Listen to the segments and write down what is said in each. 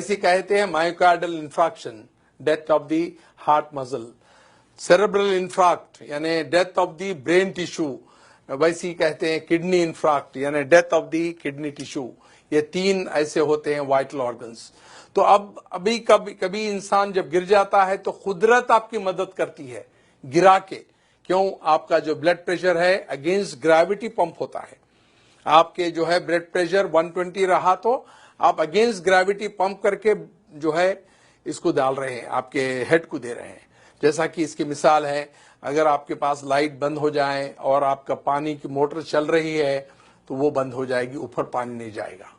इसे कहते हैं myocardial infarction, death of the heart muscle. Cerebral infarct यानी death of the brain tissue, वैसे ही कहते हैं किडनी इंफ्रैक्ट यानी death of the kidney tissue. ये तीन ऐसे होते हैं वाइटल ऑर्गन्स। तो अब अभी कभी कभी इंसान जब गिर जाता है तो कुदरत आपकी मदद करती है गिरा के। क्यों? आपका जो ब्लड प्रेशर है अगेंस्ट ग्रेविटी पंप होता है। आपके जो है ब्लड प्रेशर 120 रहा तो आप अगेंस्ट ग्रेविटी पंप करके जो है इसको डाल रहे हैं, आपके हेड को दे रहे हैं। जैसा कि इसकी मिसाल है, अगर आपके पास लाइट बंद हो जाए और आपका पानी की मोटर चल रही है तो वो बंद हो जाएगी, ऊपर पानी नहीं जाएगा।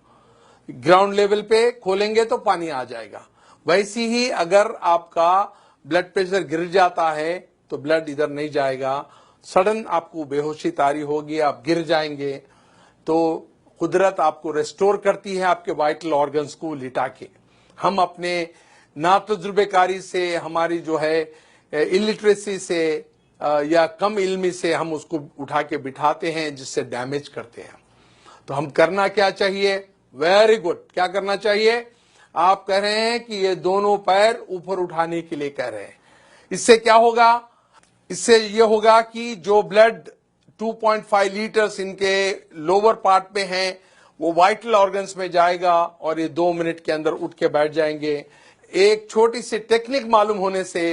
ग्राउंड लेवल पे खोलेंगे तो पानी आ जाएगा। वैसी ही अगर आपका ब्लड प्रेशर गिर जाता है तो ब्लड इधर नहीं जाएगा, सडन आपको बेहोशी तारी होगी, आप गिर जाएंगे। तो कुदरत आपको रेस्टोर करती है आपके वाइटल ऑर्गन्स को लिटा के। हम अपने नातजुर्बेकारी से, हमारी जो है इलिटरेसी से या कम इल्मी से हम उसको उठा के बिठाते हैं, जिससे डैमेज करते हैं। तो हम करना क्या चाहिए? Very good. क्या करना चाहिए? आप कह रहे हैं कि ये दोनों पैर ऊपर उठाने के लिए कह रहे हैं। इससे क्या होगा? इससे ये होगा कि जो ब्लड 2.5 लीटर्स इनके लोअर पार्ट में हैं वो वाइटल ऑर्गन्स में जाएगा और ये 2 मिनट के अंदर उठ के बैठ जाएंगे। एक छोटी सी टेक्निक मालूम होने से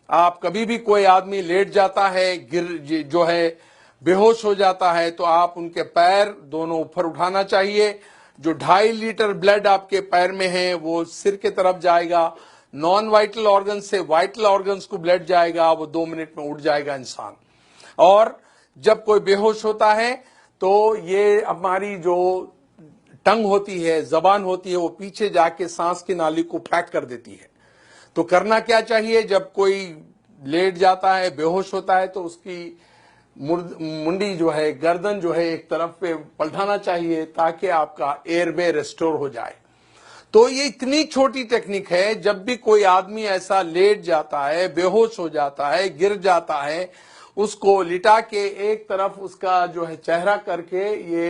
आप कभी भी कोई आदमी लेट जाता है, गिर जो है बेहोश हो जाता है, तो आप उनके पैर दोनों ऊपर उठाना चाहिए। जो 2.5 लीटर ब्लड आपके पैर में है वो सिर के तरफ जाएगा। नॉन वाइटल ऑर्गन से वाइटल ऑर्गन्स को ब्लड जाएगा, वो 2 मिनट में उठ जाएगा इंसान। और जब कोई बेहोश होता है तो ये हमारी जो टंग होती है, जबान होती है, वो पीछे जाके सांस की नाली को पैक कर देती है। तो करना क्या चाहिए? जब कोई लेट जाता है, बेहोश होता है, तो उसकी मुंडी जो है, गर्दन जो है एक तरफ पे पलटाना चाहिए ताकि आपका एयरवे रेस्टोर हो जाए। तो ये इतनी छोटी टेक्निक है, जब भी कोई आदमी ऐसा लेट जाता है, बेहोश हो जाता है, गिर जाता है, उसको लिटा के एक तरफ उसका जो है चेहरा करके ये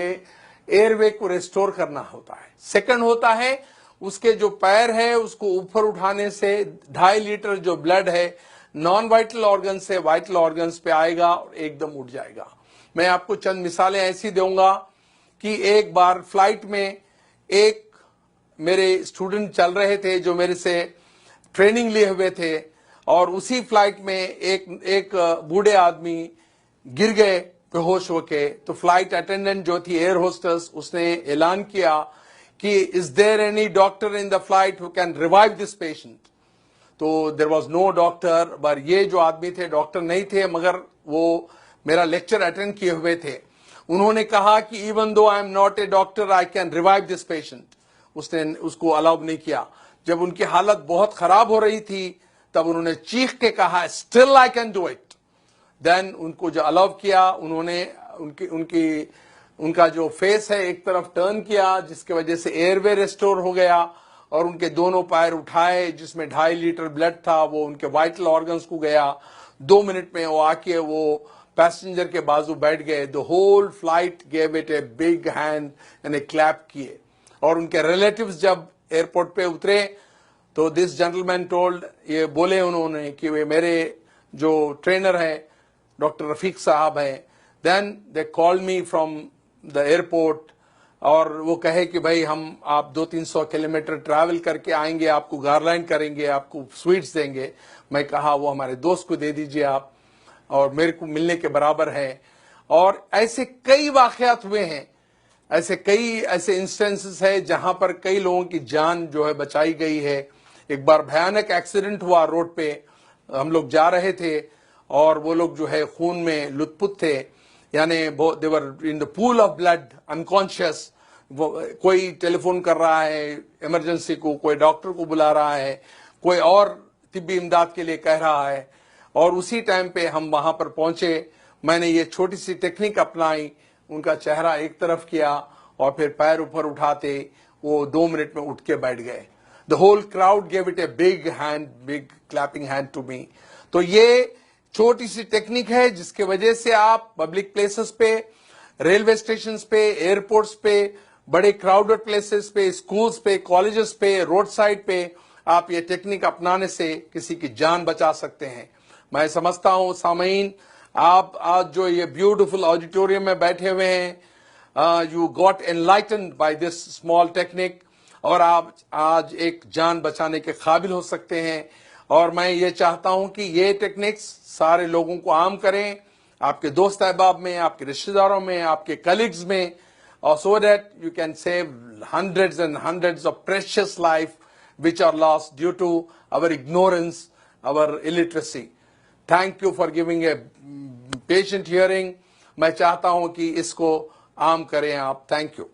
एयरवे को रेस्टोर करना होता है। सेकंड होता है उसके जो पैर है उसको ऊपर उठाने से 2.5 लीटर जो ब्लड है नॉन वाइटल ऑर्गन से वाइटल ऑर्गन्स पे आएगा और एकदम उठ जाएगा। मैं आपको चंद मिसालें ऐसी दूंगा कि एक बार फ्लाइट में एक मेरे स्टूडेंट चल रहे थे जो मेरे से ट्रेनिंग लिए हुए थे, और उसी फ्लाइट में एक बूढ़े आदमी गिर गए बेहोश होके। तो फ्लाइट अटेंडेंट जो थी, एयर होस्टेस, उसने ऐलान किया कि is there any doctor in the flight who can revive this patient. तो देयर वाज नो डॉक्टर, पर ये जो आदमी थे डॉक्टर नहीं थे, मगर वो मेरा लेक्चर अटेंड किए हुए थे। उन्होंने कहा कि even though I am not a doctor I can revive this patient. उसने उसको अलाउ नहीं किया। जब उनकी हालत बहुत खराब हो रही थी तब उन्होंने चीख के कहा still I can do it. Then उनको जो अलाउ किया, उन्होंने उनका जो फेस है एक तरफ टर्न किया, जिसकी वजह से एयरवे रेस्टोर हो गया, और उनके दोनों पैर उठाए जिसमें 2.5 लीटर ब्लड था वो उनके वाइटल ऑर्गन्स को गया। 2 मिनट में वो आके वो पैसेंजर के बाजू बैठ गए। The whole flight gave it a big hand and a clap किए। और उनके रिलेटिव्स जब एयरपोर्ट पे उतरे तो दिस जेंटलमैन टोल्ड, ये बोले उन्होंने कि वे मेरे जो ट्रेनर है डॉक्टर रफीक साहब हैं। Then they called me from the airport, और वो कहे कि भाई हम आप 200-300 किलोमीटर ट्रैवल करके आएंगे, आपको गारलैंड करेंगे, आपको स्वीट्स देंगे। मैं कहा वो हमारे दोस्त को दे दीजिए आप, और मेरे को मिलने के बराबर है। और ऐसे कई वाकयात हुए हैं, ऐसे इंस्टेंसेस है जहां पर कई लोगों की जान जो है बचाई गई है। एक बार भयानक एक्सीडेंट हुआ रोड पे, हम लोग जा रहे थे और वो लोग जो है खून में लुथपुथ थे, यानी they were in the pool of blood unconscious. कोई टेलीफोन कर रहा है इमरजेंसी को, कोई डॉक्टर को बुला रहा है, कोई और तिब्बी इमदाद के लिए कह रहा है, और उसी टाइम पे हम वहां पर पहुंचे। मैंने ये छोटी सी टेक्निक अपनाई, उनका चेहरा एक तरफ किया और फिर पैर ऊपर उठाते वो 2 मिनट में उठ के बैठ गए। The whole crowd gave it a big clapping hand to me. तो ये छोटी सी टेक्निक है जिसके वजह से आप पब्लिक प्लेसेस पे, रेलवे स्टेशन पे, एयरपोर्ट्स पे बड़े क्राउडेड प्लेसेस पे, स्कूल्स पे, कॉलेजेस पे, रोड साइड पे आप ये टेक्निक अपनाने से किसी की जान बचा सकते हैं। मैं समझता हूं सामीन, आप आज जो ये ब्यूटीफुल ऑडिटोरियम में बैठे हुए हैं, you got enlightened by this small technique, और आप आज एक जान बचाने के काबिल हो सकते हैं। और मैं ये चाहता हूं कि ये टेक्निक्स सारे लोगों को आम करें, आपके दोस्त अहबाब में, आपके रिश्तेदारों में, आपके कलीग्स में, or so that you can save hundreds and hundreds of precious life which are lost due to our ignorance, our illiteracy. Thank you for giving a patient hearing. मैं चाहता हूं कि इसको आम करें आप। Thank you.